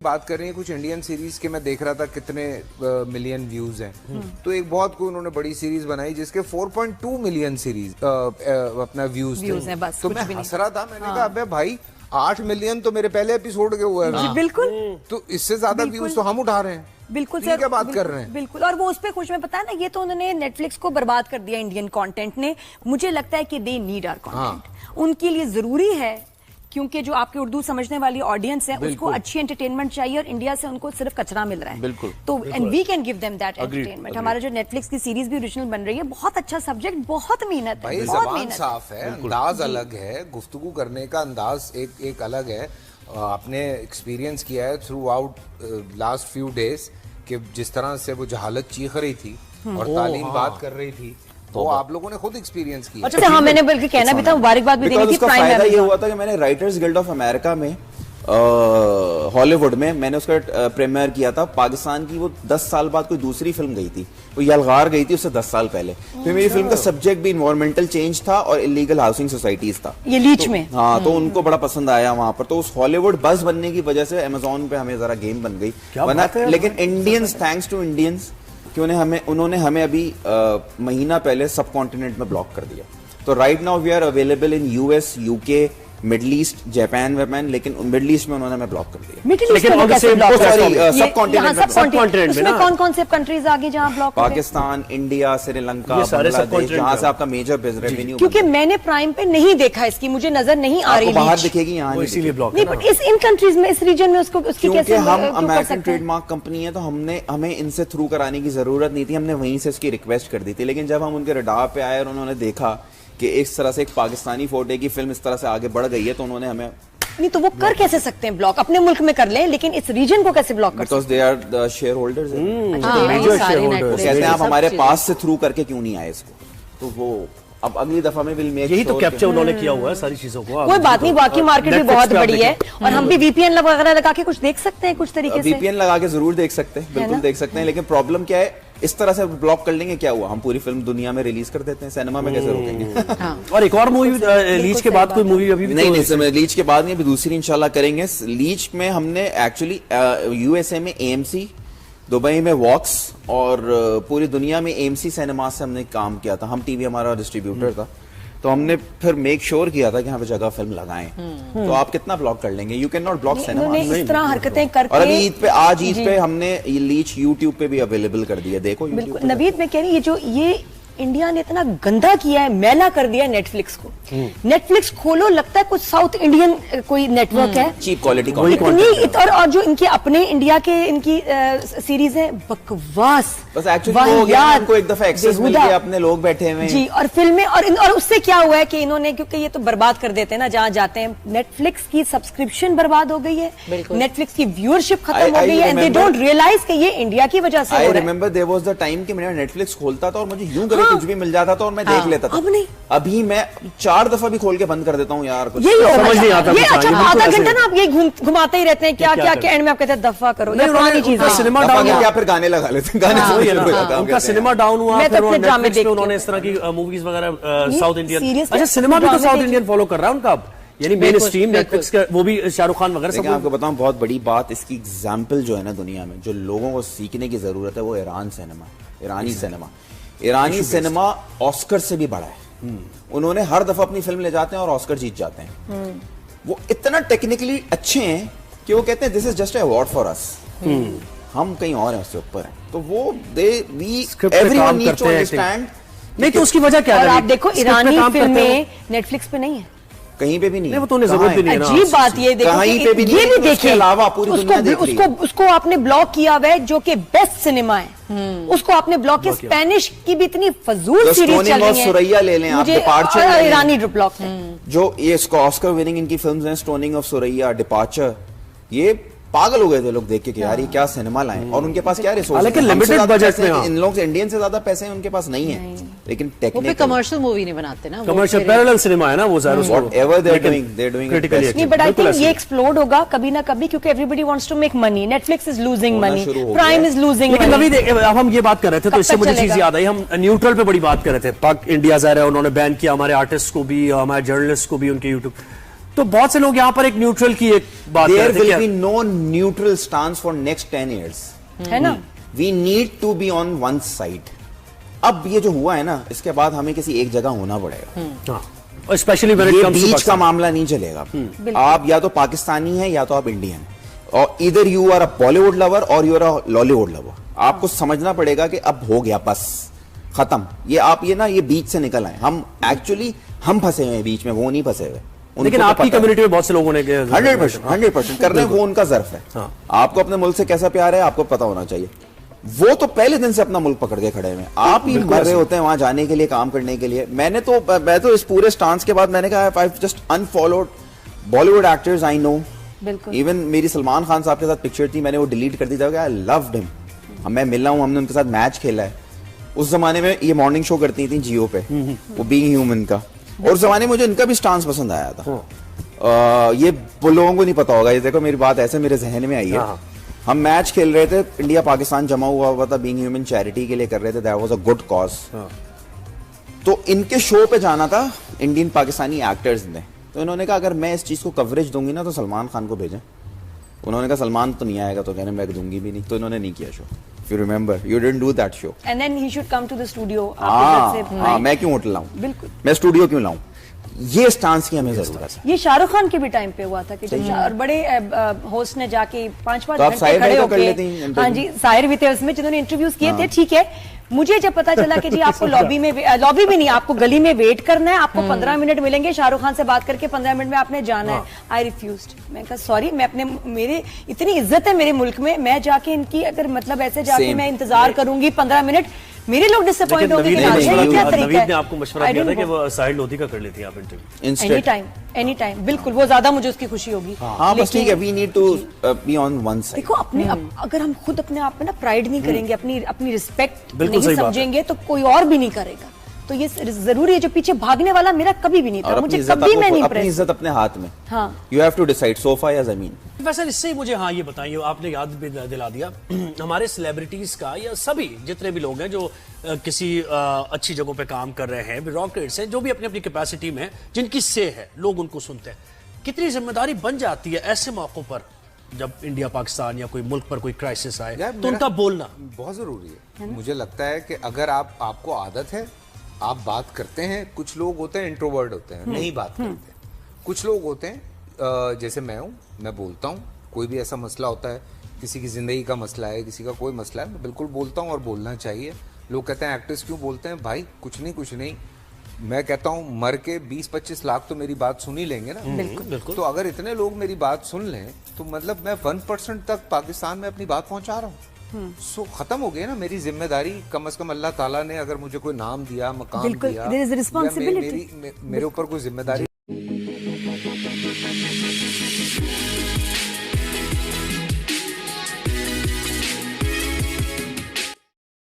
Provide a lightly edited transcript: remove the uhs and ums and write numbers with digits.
बात कर रही है कुछ इंडियन सीरीज के, मैं देख रहा था कितने मिलियन व्यूज हैं। तो एक बहुत कोई उन्होंने बड़ी सीरीज बनाई जिसके 4.2 मिलियन सीरीज अपना व्यूज थे। बस तो मैं हंस रहा था, मैंने कहा अबे भाई 8 मिलियन तो मेरे पहले एपिसोड के हुए हैं। बिल्कुल। तो इससे ज्यादा व्यूज तो हम उठा रहे हैं। बिल्कुल सर, क्या बात कर रहे हैं। बिल्कुल। और वो उस पे खुश, में पता है ना, ये तो उन्होंने नेटफ्लिक्स को बर्बाद कर दिया इंडियन कंटेंट ने। मुझे लगता है कि दे नीड आवर कंटेंट, उनके लिए जरूरी है, क्योंकि जो आपकी उर्दू समझने वाली ऑडियंस है उसको अच्छी एंटरटेनमेंट चाहिए और इंडिया से उनको सिर्फ कचरा मिल रहा है। बिल्कुल। तो and we can give them that entertainment. हमारा जो नेटफ्लिक्स की सीरीज भी ओरिजिनल बन रही है, बहुत अच्छा सब्जेक्ट, बहुत मेहनत है, बहुत मेहनत, साफ है, अंदाज अलग है, गुफ्तगू करने का अंदाज एक अलग है। आपने एक्सपीरियंस किया है through out last few days कि जिस तरह से वो जहालत चीख रही थी और तालीम बात कर रही थी, तो आप लोगों ने खुद एक्सपीरियंस किया। अच्छा, हाँ, मैंने बल्कि कहना भी था, मुबारकबाद भी देनी थी। प्राइम फायदा ये हुआ था कि मैंने राइटर्स गिल्ड ऑफ अमेरिका में हॉलीवुड में मैंने उसका प्रीमियर किया था। पाकिस्तान की वो 10 साल बाद कोई दूसरी फिल्म गई थी, वो यलगार गई थी उससे 10 साल पहले। फिर मेरी फिल्म का सब्जेक्ट भी इन्वायरमेंटल चेंज था और इलीगल हाउसिंग सोसाइटीज था, ये लीच में। हाँ, तो उनको बड़ा पसंद आया वहां पर। तो उस हॉलीवुड बस बनने की वजह से अमेजोन पे हमें जरा गेम बन गई बना। लेकिन इंडियंस, थैंक्स टू इंडियंस, कि उन्होंने हमें अभी महीना पहले सब कॉन्टिनेंट में ब्लॉक कर दिया। तो right now we are available in US, UK, middle east, Japan वेपान, लेकिन मिडल ईस्ट में उन्होंने हमें ब्लॉक कर दिया। मिडल ईस्ट में कैसे ब्लॉक? सब कॉन्टिनेंट में कौन से कंट्रीज आगे जहां ब्लॉक? पाकिस्तान, इंडिया, श्रीलंका, बांग्लादेश, जहां से आपका मेजर रेवेन्यू। क्योंकि मैंने प्राइम पे नहीं देखा इसकी, मुझे नजर नहीं आ रही। बाहर दिखेगी, यहाँ इसीलिए ब्लॉक। इन कंट्रीज में, इस रीजन में उसको उसकी कैसे? हम अमेरिकन ट्रेडमार्क कंपनी है, तो हमें इनसे थ्रू कराने की जरूरत नहीं थी, हमने वहीं से उसकी रिक्वेस्ट कर दी थी। लेकिन जब हम उनके रडार पे आए और उन्होंने देखा कि इस तरह से एक पाकिस्तानी फोटे की फिल्म इस तरह से आगे बढ़ गई है, तो उन्होंने हमें नहीं, तो वो कर कैसे सकते हैं ब्लॉक? अपने मुल्क में कर लें, लेकिन इस रीजन को कैसे ब्लॉक कर? Because they are the shareholders. कहते हैं आप हमारे पास से थ्रू करके क्यों नहीं आए इसको, तो वो अब अगली दफा में विल मेक। यही तो कैप्चर उन्होंने किया हुआ है सारी चीजों को। कोई बात नहीं, बाकी मार्केट भी बहुत बड़ी है और हम भी वीपीएन वगैरह लगा के कुछ देख सकते हैं, कुछ तरीके से वीपीएन लगा के जरूर देख सकते हैं, बिल्कुल देख सकते हैं। लेकिन प्रॉब्लम क्या है, इस तरह से ब्लॉक कर लेंगे, क्या हुआ, हम पूरी फिल्म दुनिया में रिलीज कर देते हैं, सिनेमा में कैसे रोकेंगे? और एक और मूवी लीच के बाद कोई मूवी अभी नहीं, लीच के बाद नहीं, अभी दूसरी इंशाल्लाह करेंगे। लीच में हमने एक्चुअली यूएसए में एएमसी, दुबई में वॉक्स और पूरी दुनिया में एएमसी सिनेमा से हमने काम किया था। हम टीवी हमारा डिस्ट्रीब्यूटर था, तो हमने फिर मेक श्योर किया था कि यहाँ पे जगह फिल्म लगाएं। तो आप कितना ब्लॉक कर लेंगे? You can not block cinema. इस तरह हरकतें करके। और अभी आज ईद पे हमने लीच यूट्यूब पे भी अवेलेबल कर दिया, देखो। बिल्कुल नवीद, मैं कह रही ये जो ये इंडिया ने इतना गंदा किया है, मैला कर दिया है नेटफ्लिक्स को। नेटफ्लिक्स खोलो, लगता है कुछ साउथ इंडियन कोई नेटवर्क है, चीप क्वालिटी और जो इनके अपने इंडिया के इनकी सीरीज है, बकवास। बस एक्चुअली हो गया, उनको एक दफा एक्सेस मिल गया, अपने लोग बैठे हुए जी। और फिल्में और उससे क्या हुआ है कि इन्होंने, क्योंकि ये तो बर्बाद कर देते हैं ना जहां जाते हैं, नेटफ्लिक्स की सब्सक्रिप्शन बर्बाद हो गई है, नेटफ्लिक्स की व्यूअरशिप खत्म हो गई है, एंड दे डोंट रियलाइज कि ये इंडिया की वजह से हो रहा है। I remember there was the time कि मैं नेटफ्लिक्स खोलता था और मुझे यूं करे कुछ भी मिल जाता था और मैं देख लेता था। अब नहीं, अभी मैं 4 दफा भी खोल के बंद कर देता हूँ यार, कुछ समझ नहीं आता। ये अच्छा आधा घंटा ना आप ये घुमाते ही रहते हैं, क्या क्या क्या, एंड में आप कहते हैं दफा करो। ये पुरानी चीज है। सिनेमा डाउन या फिर गाने लगा लेते हैं, गाने उनका सिनेमा डाउन हुआ, फिर नेटफ्लिक्स पे उन्होंने इस तरह की मूवीज वगैरह साउथ इंडियन। अच्छा, सिनेमा भी तो साउथ इंडियन फॉलो कर रहा है उनका अब, यानी मेन स्ट्रीम नेटफ्लिक्स का, वो भी शाहरुख खान वगैरह सब। आपको बताऊं बहुत बड़ी बात, इसकी एग्जाम्पल जो है ना दुनिया में, जो लोगों को सीखने की जरूरत है, वो ईरान सिनेमा, ईरानी सिनेमा। ईरानी सिनेमा ऑस्कर से भी बड़ा है। उन्होंने हर दफा अपनी फिल्म ले जाते हैं और ऑस्कर जीत जाते हैं। वो इतना टेक्निकली अच्छे हैं कि वो कहते हैं this is just a award for us, हम कहीं और हैं, उससे ऊपर हैं। तो वो एवरीवन नीड्स टू अंडरस्टैंड। नहीं तो उसकी वजह क्या है? और आप देखो, ईरानी फिल्में नेटफ्लिक्स पे नहीं है, कहीं पे भी नहीं, वो तो उन्हें जरूरत भी नहीं है। अजीब बात ये देखो, कहीं पे भी नहीं, ये भी देखिए, अलावा पूरी दुनिया देख रही है। उसको आपने ब्लॉक किया हुआ है, जो कि बेस्ट सिनेमा है, उसको आपने ब्लॉक किया। स्पेनिश की भी इतनी फजूल सीरीज चल रही है, सुरैया ले लें आप, डिपार्चर, ईरानी ब्लॉक जो ये ऑस्कर विनिंग इनकी फिल्म्स हैं, स्टोनिंग ऑफ सुरैया, डिपार्चर, ये पागल हो गए थे लोग देख के कि यार ये क्या सिनेमा लाएं, और उनके पास क्या रिसोर्स, लेकिन लिमिटेड बजट में इन लोग इंडियन से ज्यादा पैसे उनके पास नहीं है, लेकिन टेक्निकल कमर्शियल मूवी नहीं बनाते ना, कमर्शियल पैरेलल सिनेमा है ना वो, व्हाटएवर दे आर डूइंग नहीं, बट आई थिंक ये एक्सप्लोड होगा कभी ना कभी, क्योंकि everybody wants to make money. Netflix is losing money, Prime is losing money. लेकिन अब हम ये बात कर रहे थे, तो इससे मुझे चीज याद आई, हम न्यूट्रल पे बड़ी बात कर रहे थे। पाक इंडिया ज़ाहिर है उन्होंने बैन किया हमारे आर्टिस्ट को भी, हमारे जर्नलिस्ट को भी, उनके यूट्यूब। तो बहुत से लोग यहाँ पर एक न्यूट्रल की एक बात देयर करते विल हैं be no neutral stance for next 10 years. है ना? We need to be on one side. अब ये जो हुआ है ना, इसके बाद हमें किसी एक जगह होना पड़ेगा. स्पेशली ये बीच का मामला नहीं चलेगा. आप या तो पाकिस्तानी हैं या तो आप इंडियन, और इधर you are a Bollywood lover और you are a Lollywood lover. आपको समझना पड़ेगा कि अब हो गया, बस खत्म. ये बीच से निकल आए. हम फंसे हुए हैं बीच में, वो नहीं फंसे हुए. लेकिन आपकी कम्युनिटी में बहुत से लोगों ने 100% कर रहे हैं. वो उनका ज़र्फ है. हाँ. आपको अपने मुल्क से कैसा प्यार है आपको पता होना चाहिए. वो तो पहले दिन से अपना मुल्क पकड़ के खड़े हैं. आप ही मर रहे होते हैं वहां जाने के लिए, काम करने के लिए. मैं तो इस पूरे स्टांस के बाद मैंने कहा, I just unfollowed Bollywood actors I know. Even मेरी सलमान खान साहब के साथ पिक्चर थी, मैंने वो डिलीट कर दी था. I loved him. मैं मिला हूं, हमने उनके साथ मैच खेला है. उस जमाने में ये मॉर्निंग शो करती थी जियो पे, वो बीइंग ह्यूमन का. और उस जमाने में मुझे इनका भी स्टांस पसंद आया था. ये लोगों को नहीं पता होगा. ये देखो, मेरी बात ऐसे मेरे जहन में आई है. हम मैच खेल रहे थे, इंडिया पाकिस्तान जमा हुआ था, बीइंग ह्यूमन चैरिटी के लिए कर रहे थे. That was a good cause. तो इनके शो पे जाना था इंडियन पाकिस्तानी एक्टर्स ने. तो इन्होंने कहा अगर मैं इस चीज को कवरेज दूंगी ना तो सलमान खान को भेजें. उन्होंने कहा सलमान तो नहीं आएगा, तो कहने मैं दूंगी भी नहीं. तो इन्होंने नहीं किया show. If you remember, you didn't do that show. And then he should come to the studio. मैं क्यों होटल लाऊं? बिल्कुल. मैं स्टूडियो क्यों लाऊं? ये स्टांस की हमें जरूरत है. ये शाहरुख खान के भी टाइम पे हुआ था कि जब और बड़े होस्ट ने जाके 5-5 तो घंटे खड़े होके, होके. हाँ जी, साहिर भी थे उसमें जिन्होंने इंटरव्यूज किए थे. ठीक है, मुझे जब पता चला कि जी आपको लॉबी भी नहीं, आपको गली में वेट करना है, आपको 15 मिनट मिलेंगे, शाहरुख खान से बात करके 15 मिनट में आपने जाना है. आई रिफ्यूज्ड. मैं कहा सॉरी, मैं मेरे इतनी इज्जत है मेरे मुल्क में, मैं जाके इनकी अगर मतलब ऐसे जाके मैं इंतजार करूंगी 15 मिनट, मेरे लोग डिसअपॉइंट होंगे कि नवीद ने आपको मशवरा दिया था कि वो साहिल लोधी का कर लेती आप इंटरव्यू. एनी टाइम बिल्कुल, वो ज्यादा मुझे उसकी खुशी होगी. हाँ, बस ठीक है. We need to be on one side. देखो, अगर हम खुद अपने आप में ना प्राइड नहीं करेंगे, अपनी रिस्पेक्ट नहीं समझेंगे, तो कोई और भी नहीं करेगा. तो ये जरूरी है. जो पीछे भागने वाला मेरा कभी भी नहीं था. मुझे कभी मैं नहीं अपनी इज्जत अपने हाथ में. हाँ, you have to decide sofa या जमीन. वैसे इससे मुझे ये बताइए, आपने याद भी दिला दिया हमारे सेलिब्रिटीज का, या सभी जितने भी लोग हैं जो किसी अच्छी जगहों पे काम कर रहे हैं, ब्यूरोक्रेट्स हैं, जो भी अपनी अपनी कैपेसिटी में जिनकी से है, लोग उनको सुनते हैं. कितनी जिम्मेदारी बन जाती है ऐसे मौकों पर जब इंडिया पाकिस्तान या कोई मुल्क पर कोई क्राइसिस आए, तो उनका बोलना बहुत जरूरी है. मुझे लगता है कि अगर आपको आदत है, आप बात करते हैं. कुछ लोग होते हैं इंट्रोवर्ट होते हैं, नहीं बात करते. कुछ लोग होते हैं जैसे मैं हूँ, मैं बोलता हूँ. कोई भी ऐसा मसला होता है, किसी की जिंदगी का मसला है, किसी का कोई मसला है, मैं बिल्कुल बोलता हूँ और बोलना चाहिए. लोग कहते हैं एक्टर्स क्यों बोलते हैं? भाई कुछ नहीं. मैं कहता हूँ मर के 20-25 लाख तो मेरी बात सुन ही लेंगे ना. बिल्कुल. तो अगर इतने लोग मेरी बात सुन लें तो मतलब मैं 1% तक पाकिस्तान में अपनी बात पहुंचा रहा हूँ. सो खत्म हो गई ना मेरी जिम्मेदारी. कम से कम अल्लाह ताला ने अगर मुझे कोई नाम दिया, मकाम दिया, मेरे ऊपर कोई जिम्मेदारी